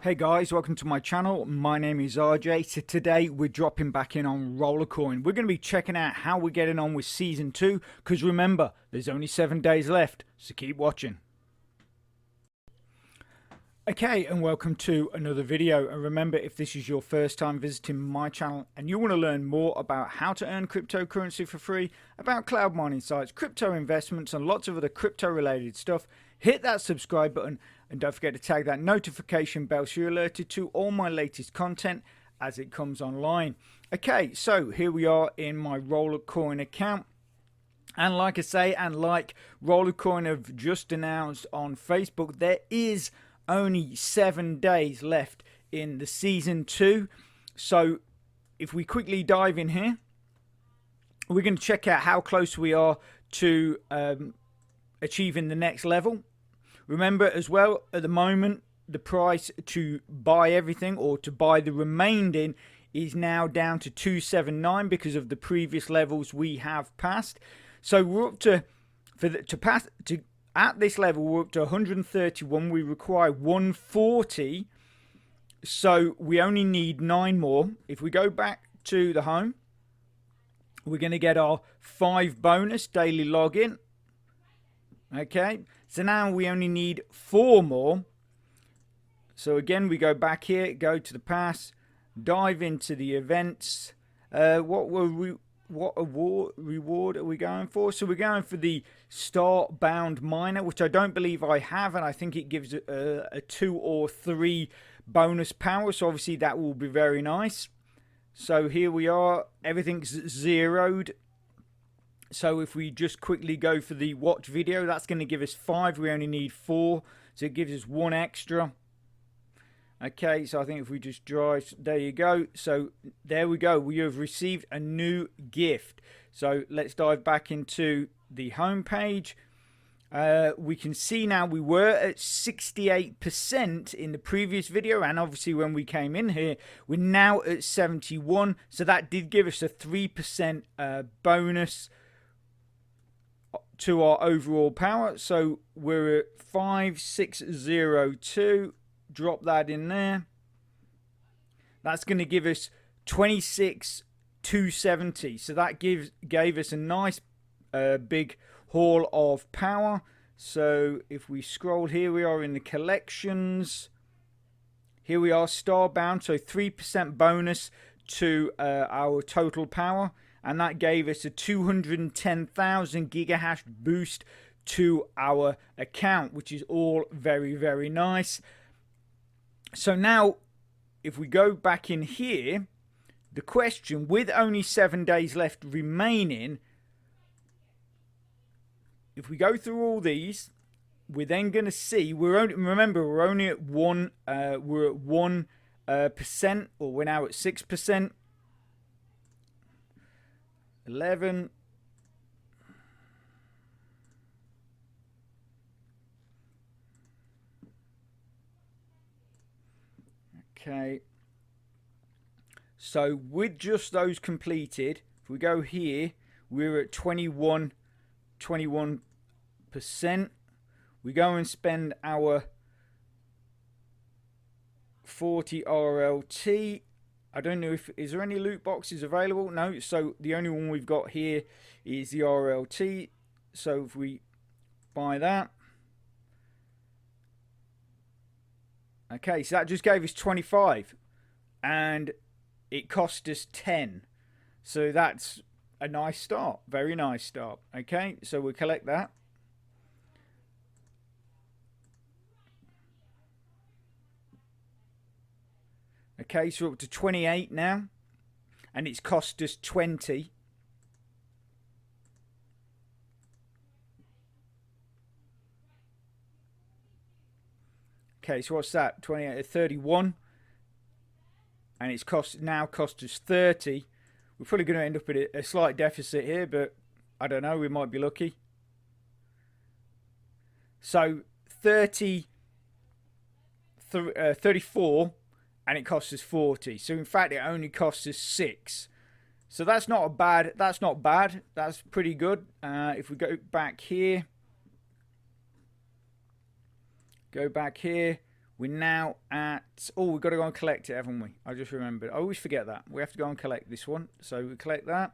Hey guys, welcome to my channel. My name is RJ. So today we're dropping back in on Rollercoin. We're going to be checking out how we're getting on with Season 2 because remember, there's only 7 days left, so keep watching. Okay, and welcome to another video. And remember, if this is your first time visiting my channel and you want to learn more about how to earn cryptocurrency for free, about cloud mining sites, crypto investments, and lots of other crypto related stuff, hit that subscribe button and don't forget to tag that notification bell so you're alerted to all my latest content as it comes online. Okay, so here we are in my Rollercoin account. And like I say, and like Rollercoin have just announced on Facebook, there is only 7 days left in the Season 2. So if we quickly dive in here, we're going to check out how close we are to achieving the next level. Remember as well, at the moment, the price to buy everything or to buy the remaining is now down to 279 because of the previous levels we have passed. So we're up to, at this level, we're up to 131. We require 140. So we only need 9 more. If we go back to the home, we're going to get our 5 bonus daily login. Okay, so now we only need 4 more. So again, we go back here, go to the pass, dive into the events. What reward are we going for? So we're going for the Starbound Miner, which I don't believe I have, and I think it gives a 2 or 3 bonus power. So obviously that will be very nice. So here we are, everything's zeroed. So if we just quickly go for the watch video, that's going to give us 5. We only need 4, so it gives us 1 extra. Okay, so I think if we just drive, there you go. So there we go. We have received a new gift. So let's dive back into the home page. We can see now we were at 68% in the previous video, and obviously when we came in here, we're now at 71. So that did give us a 3% bonus to our overall power. So we're at 5602. Drop that in there. That's going to give us 26,270. So that gave us a nice big haul of power. So if we scroll, here we are in the collections. Here we are, Starbound. So 3% bonus to our total power. And that gave us a 210,000 gigahash boost to our account, which is all very, very nice. So now, if we go back in here, the question, with only 7 days left remaining, if we go through all these, we're then going to see, remember, we're only at 1%, or we're now at 6%. 11. Okay. So with just those completed, if we go here, we're at 21%. We go and spend our 40 RLT. I don't know if, is there any loot boxes available? No, so the only one we've got here is the RLT. So if we buy that. Okay, so that just gave us 25 and it cost us 10. So that's a nice start, very nice start. Okay, so we'll collect that. Okay, so we're up to 28 now, and it's cost us 20. Okay, so what's that? 28, 31, and it's now cost us 30. We're probably going to end up at a slight deficit here, but I don't know, we might be lucky. So 34. And it costs us 40. So in fact, it only costs us 6. So that's not bad. That's not bad. That's pretty good. If we go back here, We're now at, oh, we've got to go and collect it, haven't we? I just remembered. I always forget that. We have to go and collect this one. So we collect that.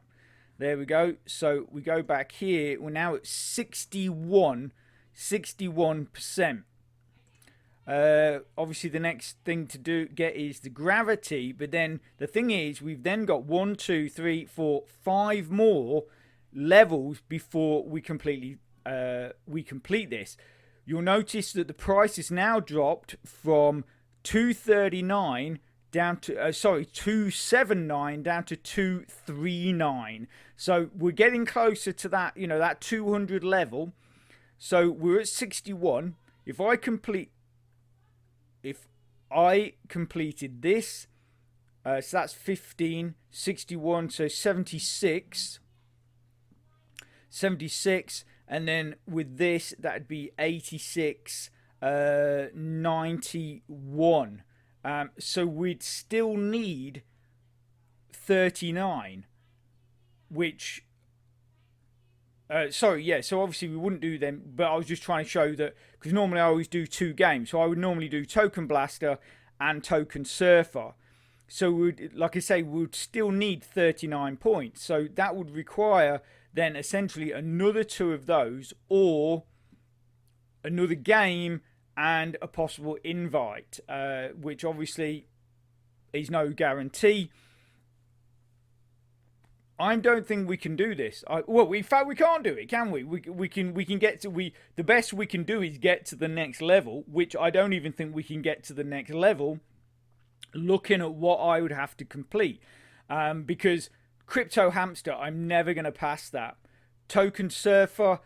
There we go. So we go back here. We're now at 61%. Obviously the next thing to get is the gravity, but then the thing is we've then got 1, 2, 3, 4, 5 more levels before we complete this. You'll notice that the price has now dropped from 239 down to 279 down to 239. So we're getting closer to that, that 200 level. So we're at 61. If I completed this, so that's 15, 61, so 76, and then with this that'd be 86, 91. So we'd still need 39, which so obviously we wouldn't do them, but I was just trying to show that, because normally I always do 2 games, so I would normally do Token Blaster and Token Surfer. So we'd, like I say, we'd still need 39 points, so that would require then essentially another 2 of those, or another game and a possible invite, which obviously is no guarantee. I don't think we can do this. Well, in fact, we can't do it, can we? We can get to the best we can do is get to the next level, which I don't even think we can get to the next level. Looking at what I would have to complete, because Crypto Hamster, I'm never going to pass that. Token Surfer,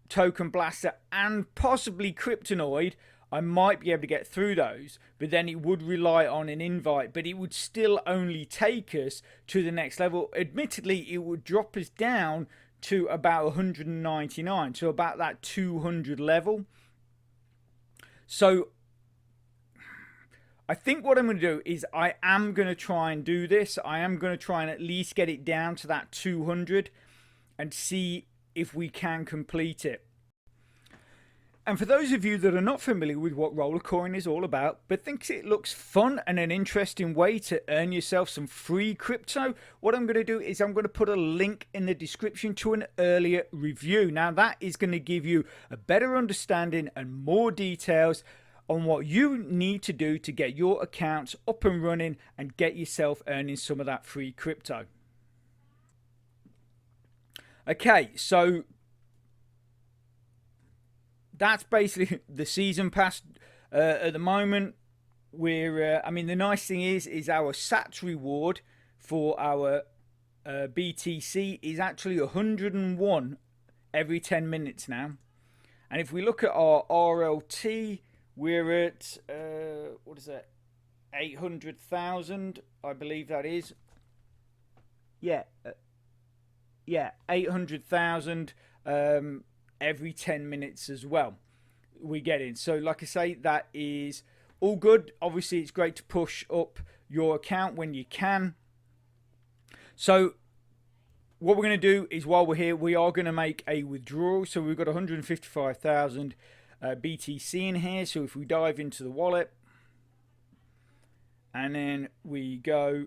Token Blaster, and possibly Kryptonoid, I might be able to get through those, but then it would rely on an invite, but it would still only take us to the next level. Admittedly, it would drop us down to about 199, so about that 200 level. So I think what I'm going to do is I am going to try and do this. I am going to try and at least get it down to that 200 and see if we can complete it. And for those of you that are not familiar with what Rollercoin is all about, but thinks it looks fun and an interesting way to earn yourself some free crypto, what I'm going to do is I'm going to put a link in the description to an earlier review. Now that is going to give you a better understanding and more details on what you need to do to get your accounts up and running and get yourself earning some of that free crypto. Okay, so that's basically the season pass. At the moment, we're I mean, the nice thing is our SATS reward for our BTC is actually 101 every 10 minutes now. And if we look at our RLT, we're at what is that, 800,000, I believe that is. Yeah, 800,000 every 10 minutes as well we get in. So like I say, that is all good. Obviously it's great to push up your account when you can. So what we're going to do is, while we're here, we are going to make a withdrawal. So we've got 155,000 BTC in here. So if we dive into the wallet and then we go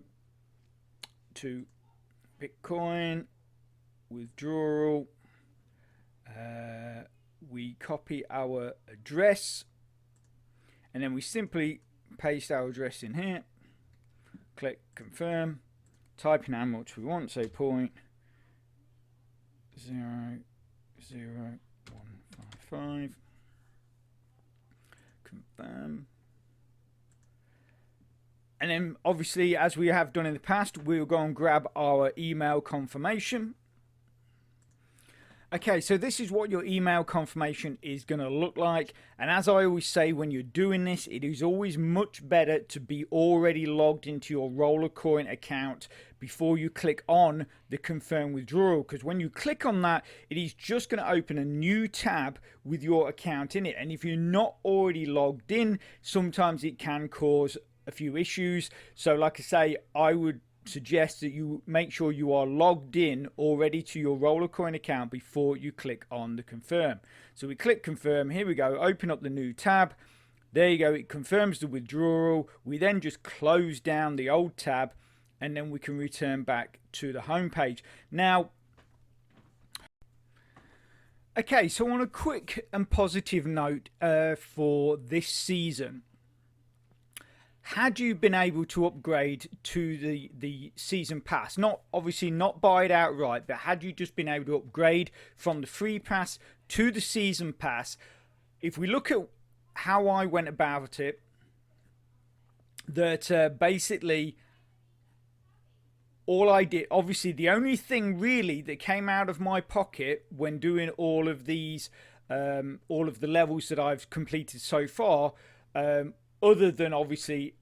to Bitcoin withdrawal, we copy our address and then we simply paste our address in here, click confirm, type in how much we want, so 0.00155, confirm. And then obviously, as we have done in the past, we'll go and grab our email confirmation. Okay, so this is what your email confirmation is going to look like. And as I always say, when you're doing this, it is always much better to be already logged into your Rollercoin account before you click on the confirm withdrawal. Because when you click on that, it is just going to open a new tab with your account in it. And if you're not already logged in, sometimes it can cause a few issues. So like I say, I would suggest that you make sure you are logged in already to your Rollercoin account before you click on the confirm. So we click confirm, here we go, open up the new tab. There you go, it confirms the withdrawal. We then just close down the old tab and then we can return back to the home page. Now, okay, so on a quick and positive note for this season, had you been able to upgrade to the season pass, not obviously not buy it outright, but had you just been able to upgrade from the free pass to the season pass, if we look at how I went about it, that basically all I did, obviously the only thing really that came out of my pocket when doing all of these, all of the levels that I've completed so far, other than obviously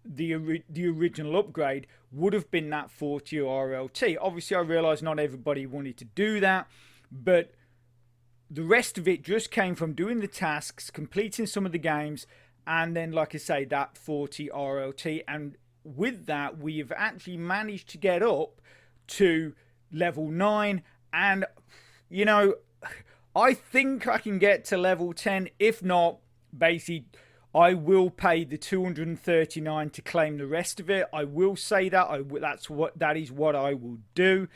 the original upgrade, would have been that 40 RLT. Obviously I realised not everybody wanted to do that, but the rest of it just came from doing the tasks, completing some of the games, and then, like I say, that 40 RLT. And with that, we have actually managed to get up to level 9. And, you know, I think I can get to level 10. If not, basically, I will pay the 239 to claim the rest of it. I will say that. That is what I will do.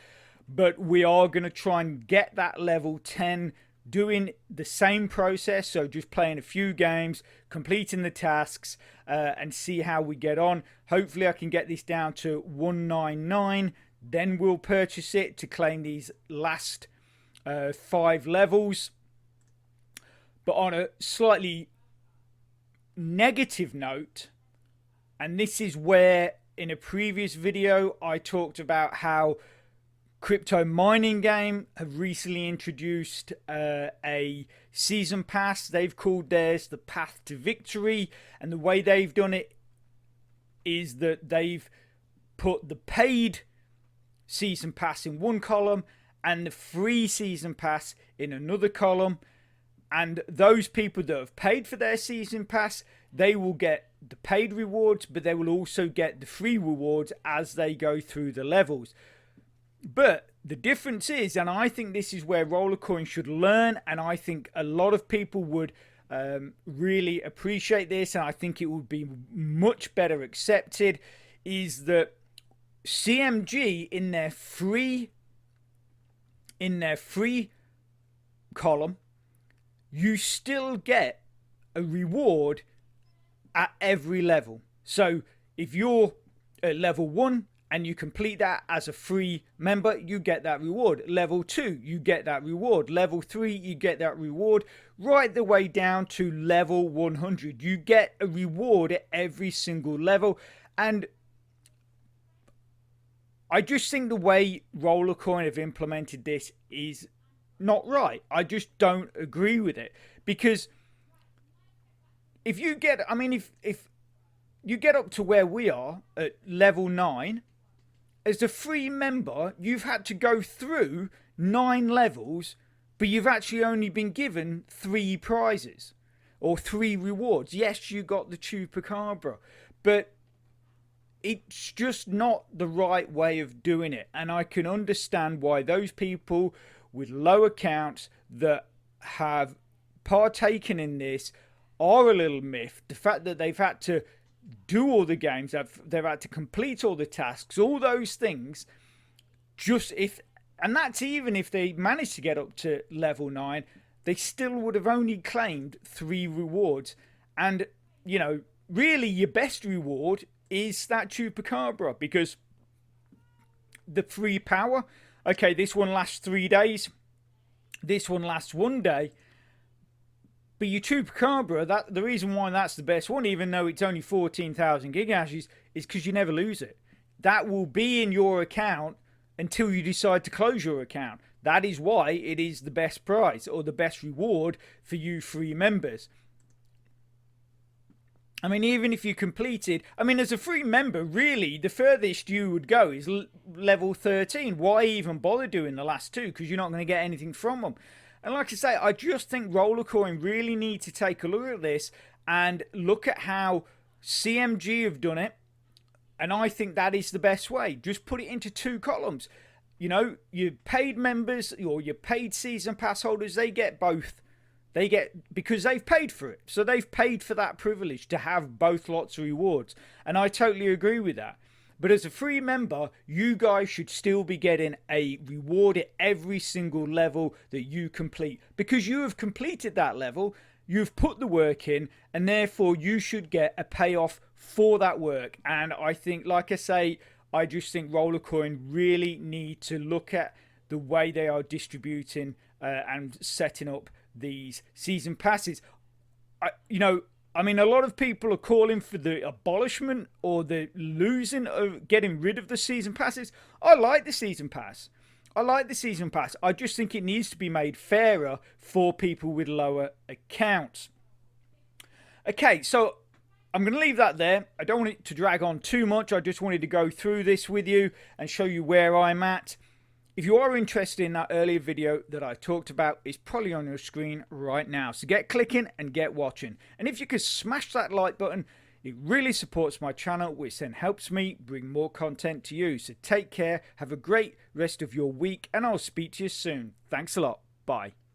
But we are going to try and get that level 10 doing the same process, so just playing a few games, completing the tasks, and see how we get on. Hopefully I can get this down to 199, then we'll purchase it to claim these last 5 levels. But on a slightly negative note, and this is where in a previous video I talked about how crypto mining game have recently introduced a season pass. They've called theirs the Path to Victory, and the way they've done it is that they've put the paid season pass in one column and the free season pass in another column. And those people that have paid for their season pass, they will get the paid rewards, but they will also get the free rewards as they go through the levels. But the difference is, and I think this is where Rollercoin should learn, and I think a lot of people would really appreciate this, and I think it would be much better accepted, is that CMG in their free column, you still get a reward at every level. So if you're at level 1 and you complete that as a free member, you get that reward. Level 2, you get that reward. Level 3, you get that reward. Right the way down to level 100. You get a reward at every single level. And I just think the way Rollercoin have implemented this is not right. I just don't agree with it. Because if you get, I mean, if you get up to where we are at level 9, as a free member, you've had to go through 9 levels, but you've actually only been given 3 prizes or 3 rewards. Yes, you got the Chupacabra, but it's just not the right way of doing it. And I can understand why those people with low accounts that have partaken in this are a little miffed. The fact that they've had to do all the games, they've had to complete all the tasks, all those things, and that's even if they managed to get up to level 9, they still would have only claimed 3 rewards. And, you know, really your best reward is that Chupacabra, because the free power, okay, this one lasts 3 days, this one lasts 1 day, but your Chupacabra, the reason why that's the best one, even though it's only 14,000 gigahashes, is because you never lose it. That will be in your account until you decide to close your account. That is why it is the best prize or the best reward for you free members. I mean, even if you completed, I mean, as a free member, really, the furthest you would go is level 13. Why even bother doing the last 2? Because you're not going to get anything from them. And like I say, I just think Rollercoin really need to take a look at this and look at how CMG have done it. And I think that is the best way. Just put it into 2 columns. You know, your paid members or your paid season pass holders, they get both They get, because they've paid for it. So they've paid for that privilege to have both lots of rewards. And I totally agree with that. But as a free member, you guys should still be getting a reward at every single level that you complete, because you have completed that level, you've put the work in, and therefore you should get a payoff for that work. And I think, like I say, I just think Rollercoin really need to look at the way they are distributing and setting up these season passes. I mean, a lot of people are calling for the abolishment or the losing of getting rid of the season passes. I like the season pass. I just think it needs to be made fairer for people with lower accounts. Okay, so I'm going to leave that there. I don't want it to drag on too much. I just wanted to go through this with you and show you where I'm at. If you are interested in that earlier video that I talked about, it's probably on your screen right now. So get clicking and get watching. And if you could smash that like button, it really supports my channel, which then helps me bring more content to you. So take care, have a great rest of your week, and I'll speak to you soon. Thanks a lot. Bye.